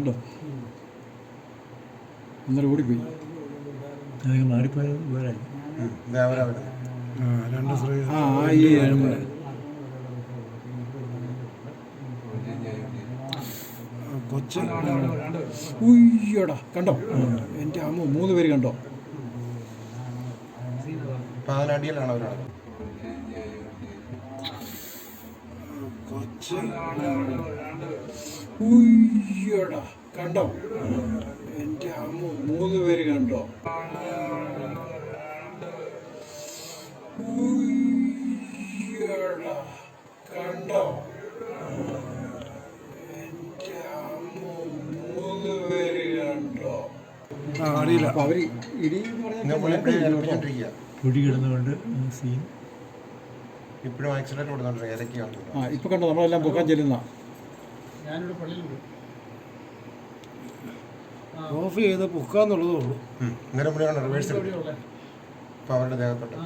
കണ്ടോ? ഇന്നലെ ഓടിപ്പോയി. മാറിപ്പോയ വേറെ രണ്ട് സ്ത്രീ കൊച്ച് ഉയ്യോടാ കണ്ടോ? എൻ്റെ അമ്മ 3 പേര് കണ്ടോ? പാലടിയിലാണ് അവരാണ്. കൊച്ച് ഉയ്യോടാ കണ്ടോ? എൻ്റെ അമ്മ 3 പേര് കണ്ടോ? ഉയ്യോടാ കണ്ടോ? എൻ്റെ അമ്മ 3 പേര് കണ്ടോ? അറിയില്ല. അപ്പോൾ അവർ ഇടി പൊടി കിടന്നുകൊണ്ട് സീൻ ഇപ്പോഴും ആക്സിഡന്റ് കൊടുത്തോണ്ടിരിക്കുക. ഏതൊക്കെയാണ് ഇപ്പോൾ കണ്ടോ? നമ്മളെല്ലാം പൊക്കാൻ ചെല്ലുന്ന ഓഫ് ചെയ്ത് പൊക്കാന്നുള്ളതേ ഉള്ളൂ. ഇന്നലെ മുടിയാണ് റിവേഴ്സ്. ഇപ്പോൾ അവരുടെ ദേഹത്തോട്ട്